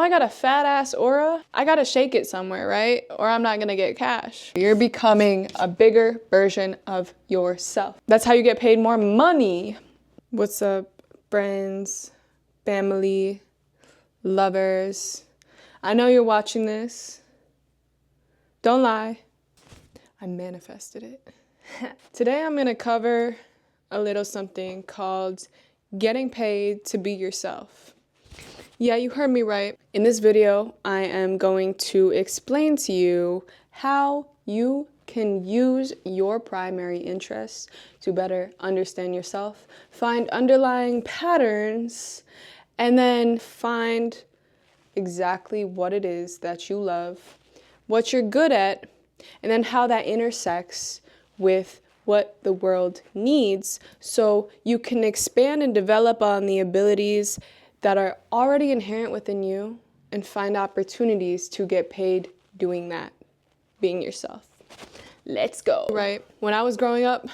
I got a fat ass aura. I gotta shake it somewhere, right? Or I'm not gonna get cash. You're becoming a bigger version of yourself. That's how you get paid more money. What's up, friends, family, lovers? I know you're watching this. Don't lie. I manifested it. Today I'm gonna cover a little something called getting paid to be yourself. Yeah, you heard me right. In this video, I am going to explain to you how you can use your primary interests to better understand yourself, find underlying patterns, and then find exactly what it is that you love, what you're good at, and then how that intersects with what the world needs so you can expand and develop on the abilities that are already inherent within you and find opportunities to get paid doing that, being yourself. Let's go. Right, when I was growing up,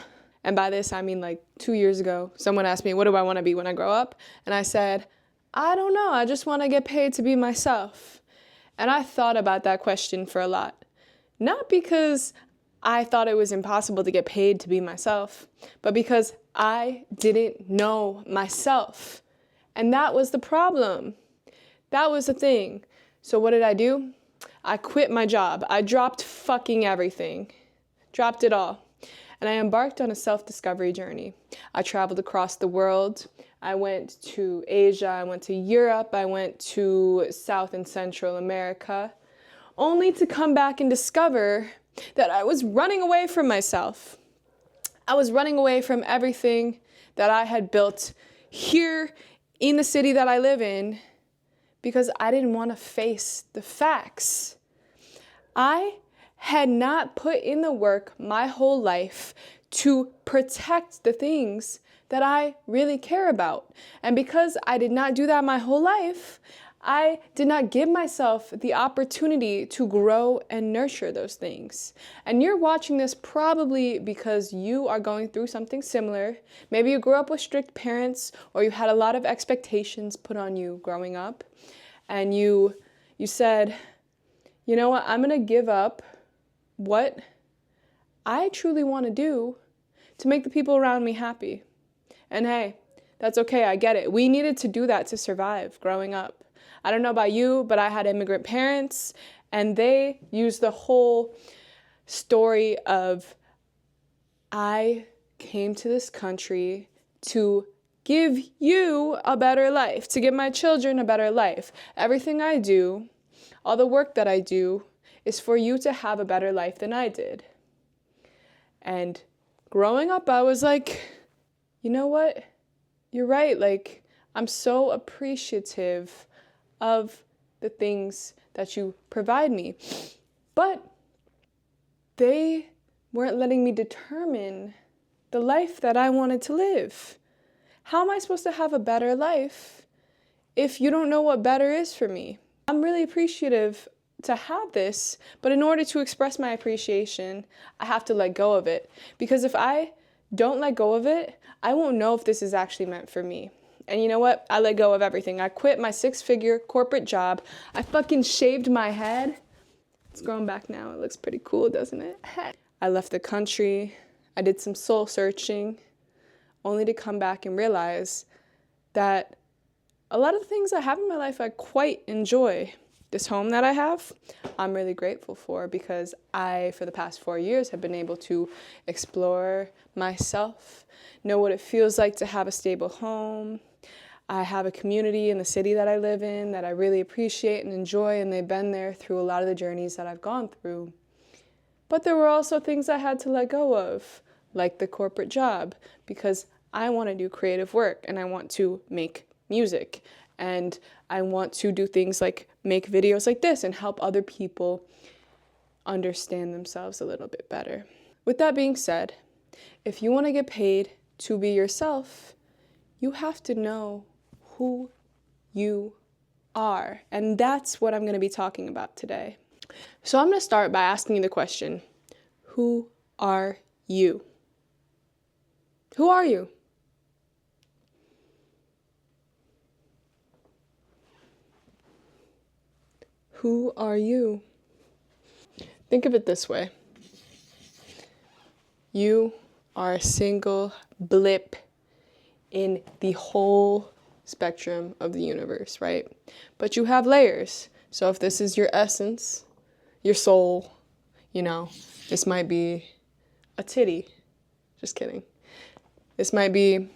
and by this I mean like 2 years ago, someone asked me, what do I want to be when I grow up? And I said, I don't know, I just want to get paid to be myself. And I thought about that question for a lot. Not because I thought it was impossible to get paid to be myself, but because I didn't know myself. And that was the problem. That was the thing. So what did I do? I quit my job. I dropped fucking everything. Dropped it all. And I embarked on a self-discovery journey. I traveled across the world. I went to Asia. I went to Europe. I went to South and Central America, only to come back and discover that I was running away from myself. I was running away from everything that I had built here in the city that I live in because I didn't want to face the facts. I had not put in the work my whole life to protect the things that I really care about. And because I did not do that my whole life, I did not give myself the opportunity to grow and nurture those things. And you're watching this probably because you are going through something similar. Maybe you grew up with strict parents, or you had a lot of expectations put on you growing up. And you said, you know what, I'm gonna give up what I truly want to do to make the people around me happy. And hey, that's okay, I get it. We needed to do that to survive growing up. I don't know about you, but I had immigrant parents, and they used the whole story of, I came to this country to give you a better life, to give my children a better life. Everything I do, all the work that I do, is for you to have a better life than I did. And growing up, I was like, you know what? You're right. Like, I'm so appreciative of the things that you provide me. But they weren't letting me determine the life that I wanted to live. How am I supposed to have a better life if you don't know what better is for me? I'm really appreciative to have this, but in order to express my appreciation, I have to let go of it. Because if I don't let go of it, I won't know if this is actually meant for me. And you know what? I let go of everything. I quit my 6-figure corporate job. I fucking shaved my head. It's grown back now. It looks pretty cool, doesn't it? I left the country. I did some soul searching, only to come back and realize that a lot of the things I have in my life I quite enjoy. This home that I have, I'm really grateful for because I, for the past 4 years, have been able to explore myself, know what it feels like to have a stable home. I have a community in the city that I live in that I really appreciate and enjoy, and they've been there through a lot of the journeys that I've gone through. But there were also things I had to let go of, like the corporate job, because I want to do creative work and I want to make music. And I want to do things like make videos like this and help other people understand themselves a little bit better. With that being said, if you want to get paid to be yourself, you have to know who you are. And that's what I'm going to be talking about today. So I'm going to start by asking you the question, who are you? Who are you? Who are you? Think of it this way. You are a single blip in the whole spectrum of the universe, right? But you have layers. So if this is your essence, your soul, this might be a titty. Just kidding. This might be,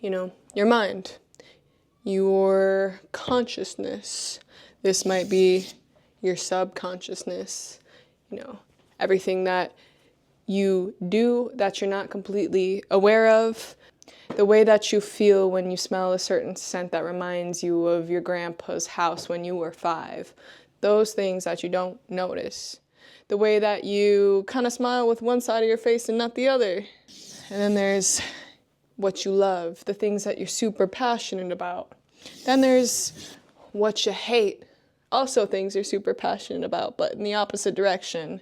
your mind, your consciousness. This might be your subconsciousness, everything that you do that you're not completely aware of, the way that you feel when you smell a certain scent that reminds you of your grandpa's house when you were 5, those things that you don't notice, the way that you kind of smile with one side of your face and not the other. And then there's what you love, the things that you're super passionate about. Then there's what you hate, also things you're super passionate about, but in the opposite direction.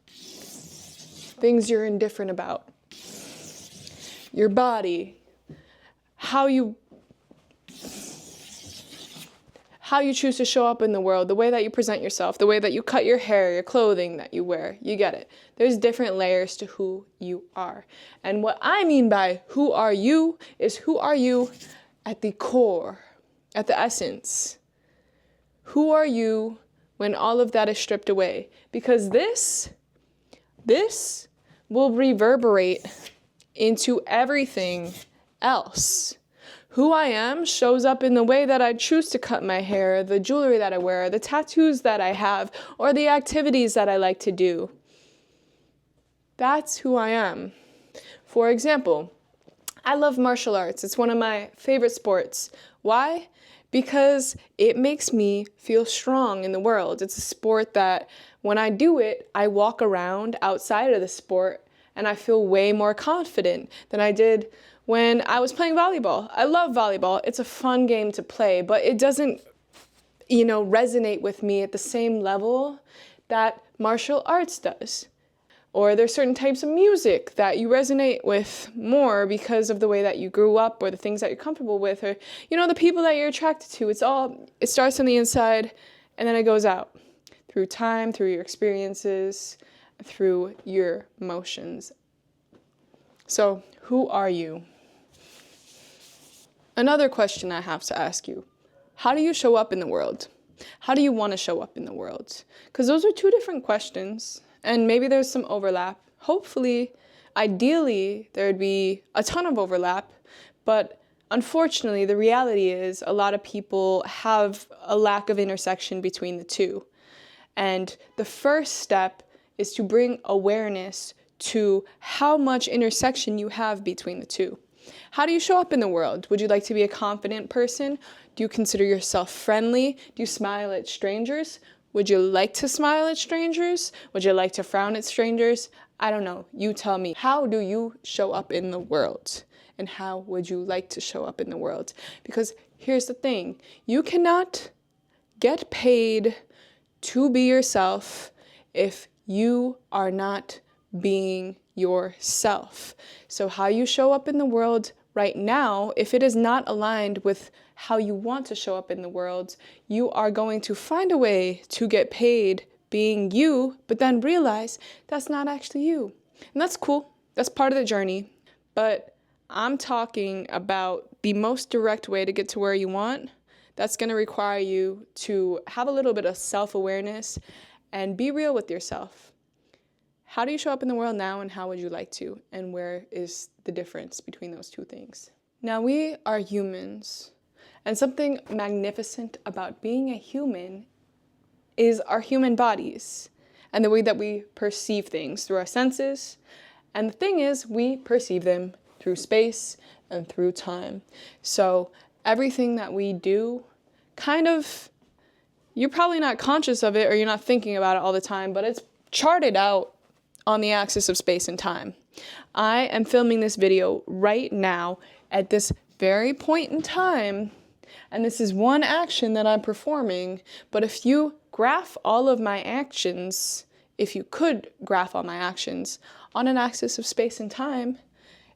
Things you're indifferent about. Your body, how you choose to show up in the world, the way that you present yourself, the way that you cut your hair, your clothing that you wear. You get it. There's different layers to who you are. And what I mean by who are you is who are you at the core, at the essence. Who are you when all of that is stripped away? Because this will reverberate into everything else. Who I am shows up in the way that I choose to cut my hair, the jewelry that I wear, the tattoos that I have, or the activities that I like to do. That's who I am. For example, I love martial arts. It's one of my favorite sports. Why? Because it makes me feel strong in the world. It's a sport that when I do it, I walk around outside of the sport and I feel way more confident than I did when I was playing volleyball. I love volleyball. It's a fun game to play, but it doesn't, resonate with me at the same level that martial arts does. Or there's certain types of music that you resonate with more because of the way that you grew up or the things that you're comfortable with or, the people that you're attracted to. It starts on the inside and then it goes out through time, through your experiences, through your emotions. So, who are you? Another question I have to ask you. How do you show up in the world? How do you want to show up in the world? Because those are two different questions. And maybe there's some overlap. Hopefully, ideally, there'd be a ton of overlap. But unfortunately, the reality is a lot of people have a lack of intersection between the two. And the first step is to bring awareness to how much intersection you have between the two. How do you show up in the world? Would you like to be a confident person? Do you consider yourself friendly? Do you smile at strangers? Would you like to smile at strangers? Would you like to frown at strangers? I don't know. You tell me. How do you show up in the world? And how would you like to show up in the world? Because here's the thing. You cannot get paid to be yourself if you are not being yourself. So how you show up in the world right now, if it is not aligned with how you want to show up in the world, you are going to find a way to get paid being you, but then realize that's not actually you. And that's cool. That's part of the journey. But I'm talking about the most direct way to get to where you want. That's going to require you to have a little bit of self-awareness and be real with yourself. How do you show up in the world now and how would you like to? And where is the difference between those two things? Now, we are humans. And something magnificent about being a human is our human bodies and the way that we perceive things through our senses. And the thing is, we perceive them through space and through time. So everything that we do, you're probably not conscious of it or you're not thinking about it all the time, but it's charted out on the axis of space and time. I am filming this video right now at this very point in time, and this is one action that I'm performing, but if you graph all of my actions, if you could graph all my actions on an axis of space and time,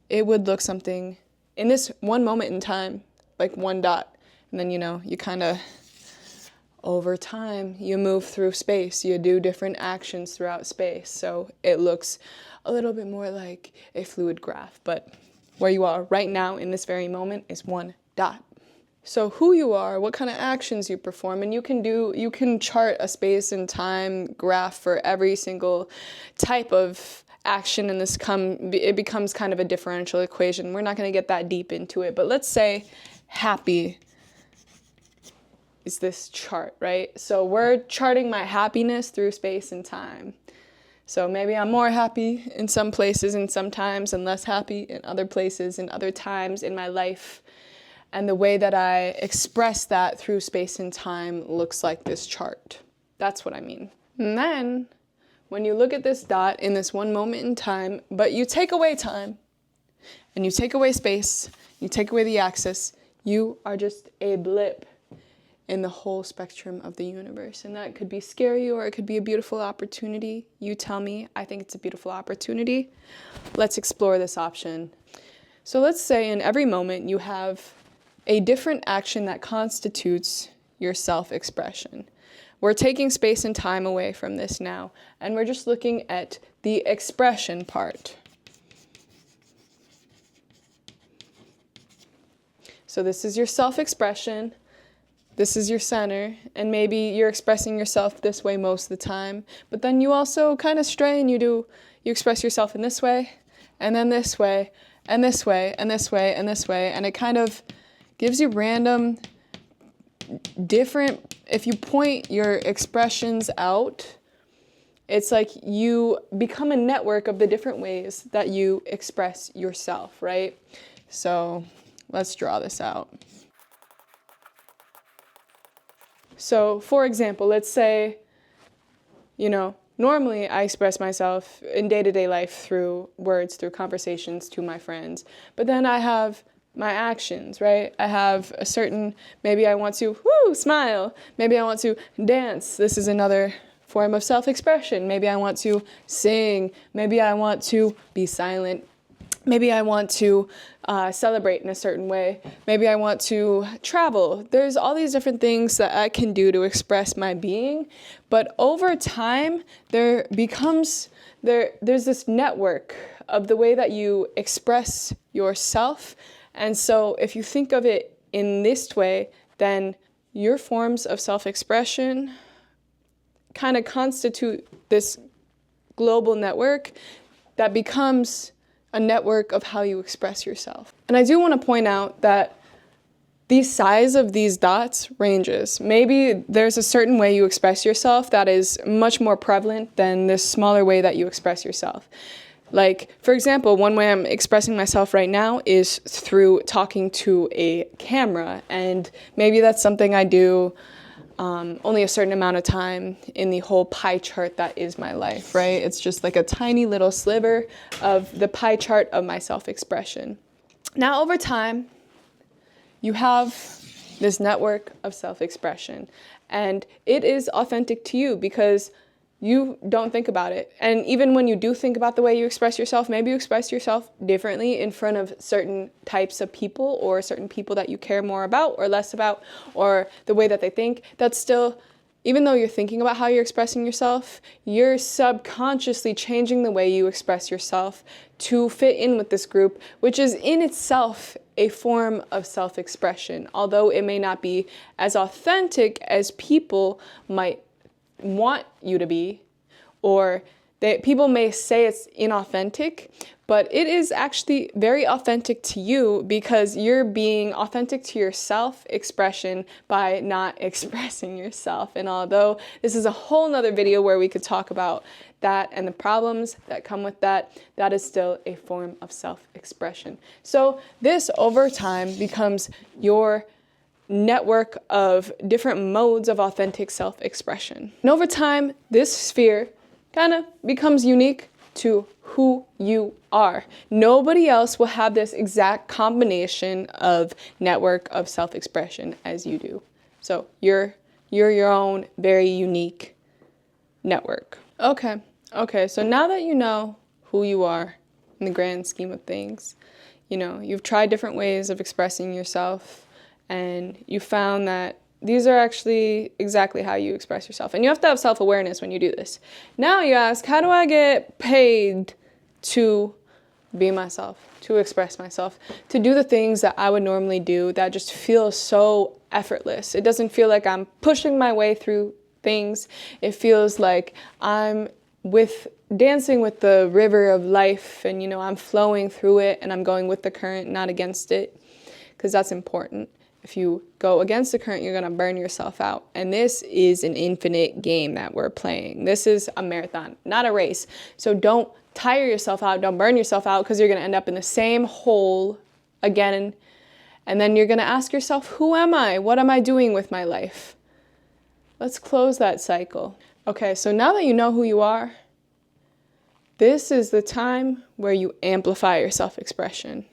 it would look something in this one moment in time, like one dot, and then, you kind of over time, you move through space, you do different actions throughout space. So it looks a little bit more like a fluid graph, but where you are right now in this very moment is one dot. So who you are, what kind of actions you perform, and you can chart a space and time graph for every single type of action, and it becomes kind of a differential equation. We're not going to get that deep into it, but let's say happy is this chart, right? So we're charting my happiness through space and time. So maybe I'm more happy in some places and sometimes, and less happy in other places and other times in my life. And the way that I express that through space and time looks like this chart. That's what I mean. And then when you look at this dot in this one moment in time, but you take away time and you take away space, you take away the axis, you are just a blip in the whole spectrum of the universe. And that could be scary or it could be a beautiful opportunity. You tell me. I think it's a beautiful opportunity. Let's explore this option. So let's say in every moment you have a different action that constitutes your self-expression. We're taking space and time away from this now, and we're just looking at the expression part. So this is your self-expression, this is your center, and maybe you're expressing yourself this way most of the time, but then you also kind of stray and you express yourself in this way, and then this way, and this way, and this way, and this way, and it kind of gives you random, different, if you point your expressions out, it's like you become a network of the different ways that you express yourself, right? So let's draw this out. So for example, let's say, normally I express myself in day-to-day life through words, through conversations to my friends, but then I have my actions, right? I have a certain, maybe I want to smile, maybe I want to dance. This is another form of self-expression. Maybe I want to sing, maybe I want to be silent, maybe I want to celebrate in a certain way, maybe I want to travel. There's all these different things that I can do to express my being, but over time there's this network of the way that you express yourself. And so if you think of it in this way, then your forms of self-expression kind of constitute this global network that becomes a network of how you express yourself. And I do want to point out that the size of these dots ranges. Maybe there's a certain way you express yourself that is much more prevalent than this smaller way that you express yourself. Like, for example, one way I'm expressing myself right now is through talking to a camera, and maybe that's something I do only a certain amount of time in the whole pie chart that is my life, right? It's just like a tiny little sliver of the pie chart of my self-expression. Now, over time, you have this network of self-expression, and it is authentic to you because you don't think about it. And even when you do think about the way you express yourself, maybe you express yourself differently in front of certain types of people or certain people that you care more about or less about, or the way that they think. That's still, even though you're thinking about how you're expressing yourself, you're subconsciously changing the way you express yourself to fit in with this group, which is in itself a form of self-expression, although it may not be as authentic as people might want you to be, or that people may say it's inauthentic, but it is actually very authentic to you because you're being authentic to your self-expression by not expressing yourself. And although this is a whole nother video where we could talk about that and the problems that come with that, that is still a form of self-expression. So this over time becomes your network of different modes of authentic self-expression. And over time, this sphere kind of becomes unique to who you are. Nobody else will have this exact combination of network of self-expression as you do. So you're your own very unique network. Okay, so now that you know who you are in the grand scheme of things, you've tried different ways of expressing yourself, and you found that these are actually exactly how you express yourself. And you have to have self-awareness when you do this. Now you ask, how do I get paid to be myself, to express myself, to do the things that I would normally do that just feel so effortless? It doesn't feel like I'm pushing my way through things. It feels like I'm dancing with the river of life, and I'm flowing through it and I'm going with the current, not against it, because that's important. If you go against the current, you're going to burn yourself out. And this is an infinite game that we're playing. This is a marathon, not a race. So don't tire yourself out. Don't burn yourself out, because you're going to end up in the same hole again. And then you're going to ask yourself, who am I? What am I doing with my life? Let's close that cycle. Okay, so now that you know who you are, this is the time where you amplify your self-expression.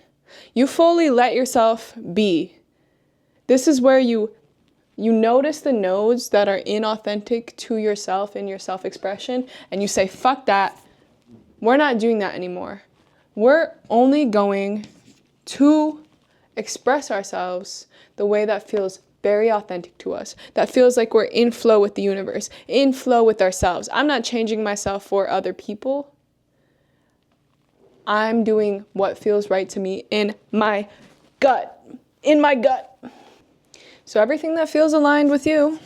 You fully let yourself be. This is where you notice the nodes that are inauthentic to yourself in your self-expression, and you say, fuck that. We're not doing that anymore. We're only going to express ourselves the way that feels very authentic to us, that feels like we're in flow with the universe, in flow with ourselves. I'm not changing myself for other people. I'm doing what feels right to me in my gut. In my gut. So everything that feels aligned with you,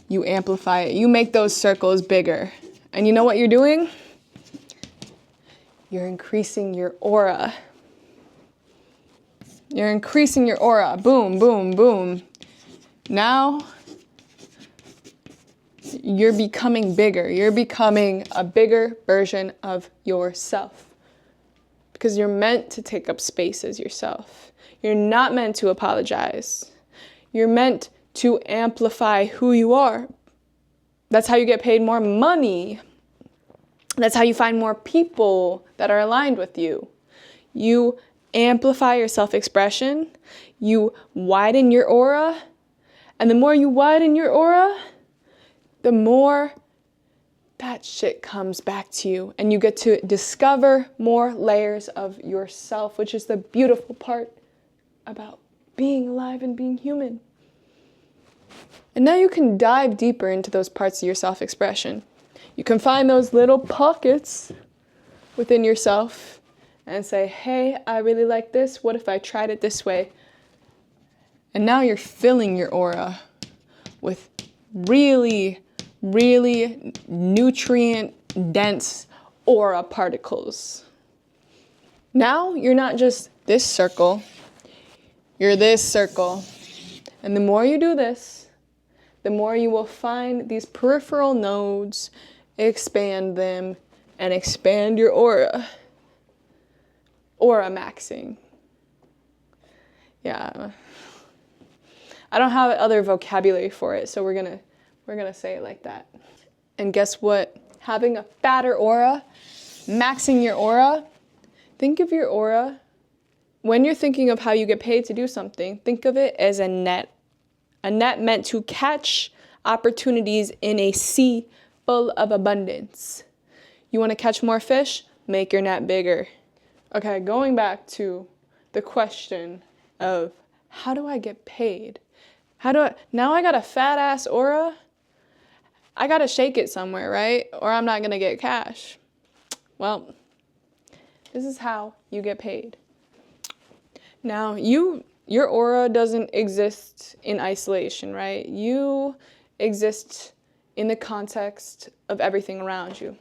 you amplify it. You make those circles bigger. And you know what you're doing? You're increasing your aura. You're increasing your aura. Boom, boom, boom. Now, you're becoming bigger. You're becoming a bigger version of yourself. Because you're meant to take up space as yourself. You're not meant to apologize. You're meant to amplify who you are. That's how you get paid more money. That's how you find more people that are aligned with you. You amplify your self-expression. You widen your aura. And the more you widen your aura, the more that shit comes back to you. And you get to discover more layers of yourself, which is the beautiful part about being alive and being human. And now you can dive deeper into those parts of your self-expression. You can find those little pockets within yourself and say, hey, I really like this. What if I tried it this way? And now you're filling your aura with really, really nutrient-dense aura particles. Now you're not just this circle. You're this circle. And the more you do this, the more you will find these peripheral nodes, expand them, and expand your aura. Aura maxing. Yeah. I don't have other vocabulary for it, so we're gonna say it like that. And guess what? Having a fatter aura, maxing your aura, think of your aura. When you're thinking of how you get paid to do something, think of it as a net meant to catch opportunities in a sea full of abundance. You want to catch more fish? Make your net bigger. Okay, going back to the question of how do I get paid? Now I got a fat ass aura? I gotta shake it somewhere, right? Or I'm not gonna get cash. Well, this is how you get paid. Now, your aura doesn't exist in isolation, right? You exist in the context of everything around you.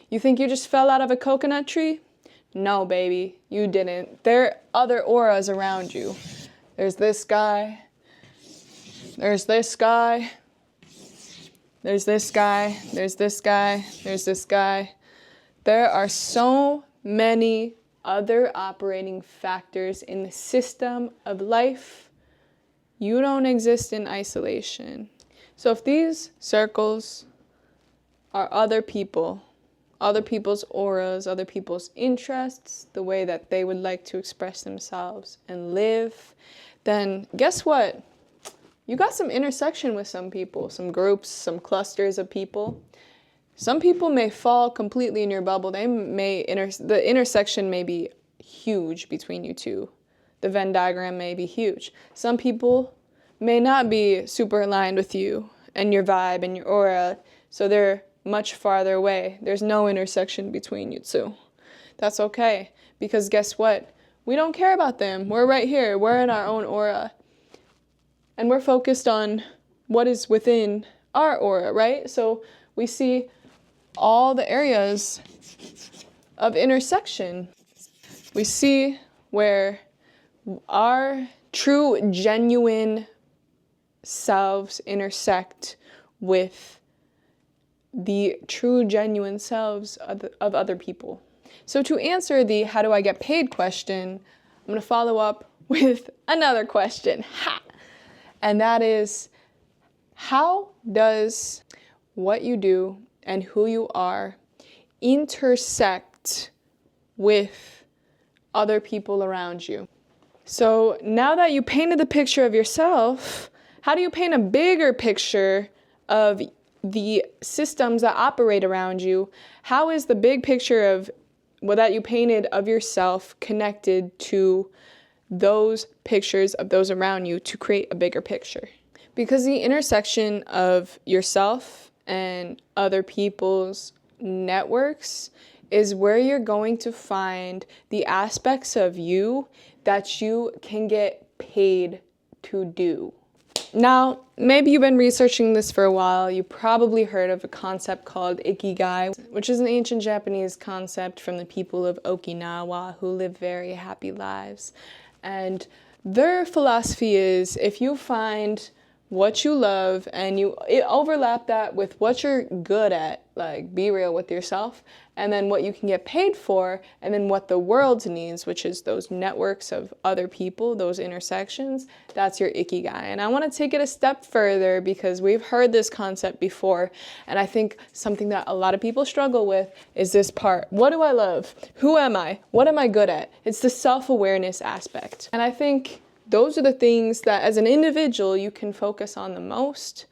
You think you just fell out of a coconut tree? No, baby, you didn't. There are other auras around you. There's this guy. There's this guy. There's this guy. There's this guy. There's this guy. There are so many other operating factors in the system of life. You don't exist in isolation. So if these circles are other people, other people's auras, other people's interests, the way that they would like to express themselves and live, then guess what? You got some intersection with some people, some groups, some clusters of people. Some people may fall completely in your bubble. The intersection may be huge between you two. The Venn diagram may be huge. Some people may not be super aligned with you and your vibe and your aura, so they're much farther away. There's no intersection between you two. That's okay, because guess what? We don't care about them. We're right here. We're in our own aura. And we're focused on what is within our aura, right? So we see all the areas of intersection. We see where our true, genuine selves intersect with the true, genuine selves of other people. So to answer the how do I get paid question, I'm going to follow up with another question. Ha! And that is, how does what you do and who you are intersect with other people around you? So now that you painted the picture of yourself, how do you paint a bigger picture of the systems that operate around you? How is the big picture of that you painted of yourself connected to those pictures of those around you to create a bigger picture? Because the intersection of yourself and other people's networks is where you're going to find the aspects of you that you can get paid to do. Now, maybe you've been researching this for a while. You probably heard of a concept called ikigai, which is an ancient Japanese concept from the people of Okinawa who live very happy lives. And their philosophy is, if you find what you love and you overlap that with what you're good at, like be real with yourself, and then what you can get paid for, and then what the world needs, which is those networks of other people, those intersections, that's your ikigai. And I want to take it a step further because we've heard this concept before, and I think something that a lot of people struggle with is this part. What do I love? Who am I? What am I good at? It's the self-awareness aspect. And I think those are the things that as an individual you can focus on the most.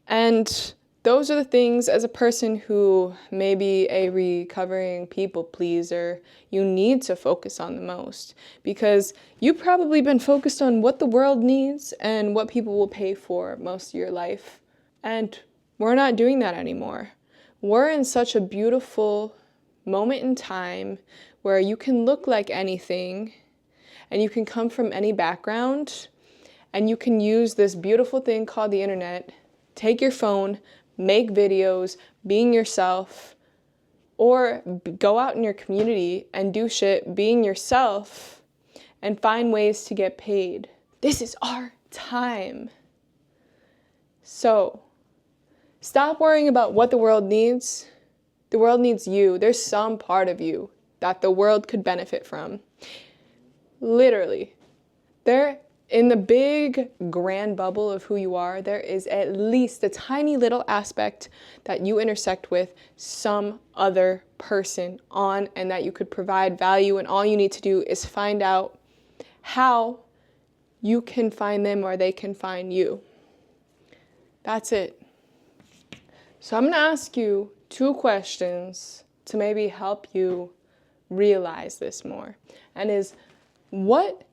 And those are the things as a person who may be a recovering people pleaser, you need to focus on the most. Because you've probably been focused on what the world needs and what people will pay for most of your life. And we're not doing that anymore. We're in such a beautiful moment in time where you can look like anything and you can come from any background, and you can use this beautiful thing called the internet, take your phone, make videos, being yourself, or go out in your community and do shit being yourself and find ways to get paid. This is our time. So stop worrying about what the world needs. The world needs you. There's some part of you that the world could benefit from. Literally, there in the big grand bubble of who you are, there is at least a tiny little aspect that you intersect with some other person on, and that you could provide value, and all you need to do is find out how you can find them or they can find you. That's it. So I'm going to ask you 2 questions to maybe help you realize this more. And is, what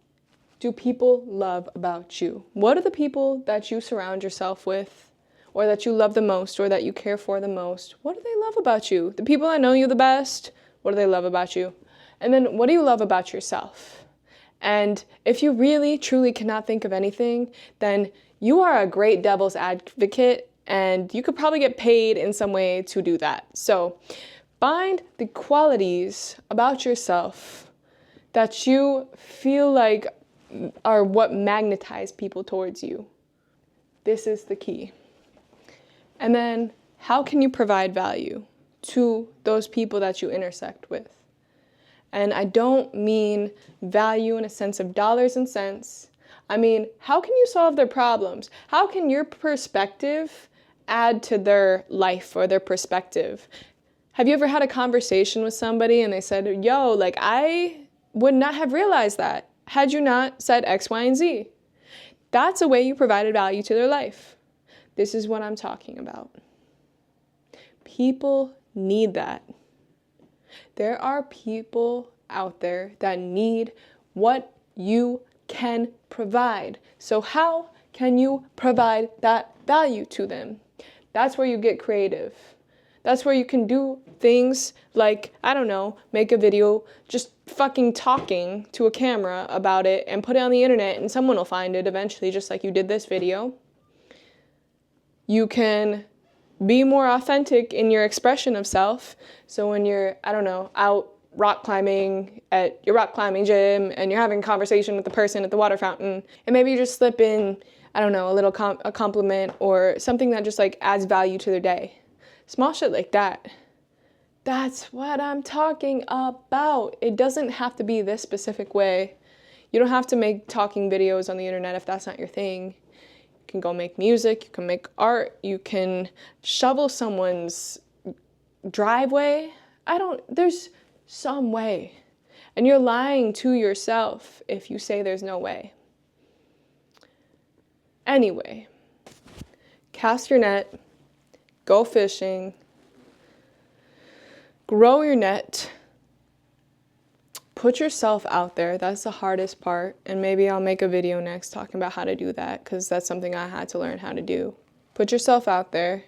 do people love about you? What are the people that you surround yourself with, or that you love the most, or that you care for the most? What do they love about you? The people that know you the best, what do they love about you? And then what do you love about yourself? And if you really, truly cannot think of anything, then you are a great devil's advocate, and you could probably get paid in some way to do that. So find the qualities about yourself that you feel like are what magnetize people towards you. This is the key. And then how can you provide value to those people that you intersect with? And I don't mean value in a sense of dollars and cents. I mean, how can you solve their problems? How can your perspective add to their life or their perspective? Have you ever had a conversation with somebody and they said, yo, like I would not have realized that had you not said X, Y, and Z? That's a way you provided value to their life. This is what I'm talking about. People need that. There are people out there that need what you can provide. So how can you provide that value to them? That's where you get creative. That's where you can do things like, I don't know, make a video just fucking talking to a camera about it and put it on the internet and someone will find it eventually, just like you did this video. You can be more authentic in your expression of self. So when you're, I don't know, out rock climbing at your rock climbing gym and you're having a conversation with the person at the water fountain, and maybe you just slip in, I don't know, a little a compliment or something that just like adds value to their day. Small shit like that. That's what I'm talking about. It doesn't have to be this specific way. You don't have to make talking videos on the internet if that's not your thing. You can go make music, you can make art, you can shovel someone's driveway. There's some way. And you're lying to yourself if you say there's no way. Anyway, cast your net. Go fishing, grow your net, put yourself out there. That's the hardest part. And maybe I'll make a video next talking about how to do that, because that's something I had to learn how to do. Put yourself out there,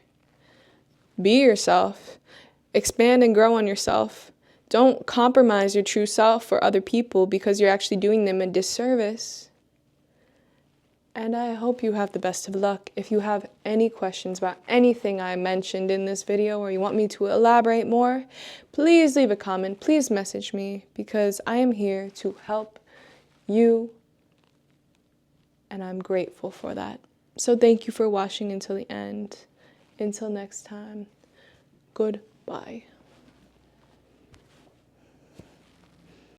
be yourself, expand and grow on yourself. Don't compromise your true self for other people because you're actually doing them a disservice. And I hope you have the best of luck. If you have any questions about anything I mentioned in this video or you want me to elaborate more, please leave a comment. Please message me because I am here to help you and I'm grateful for that. So thank you for watching until the end. Until next time, goodbye.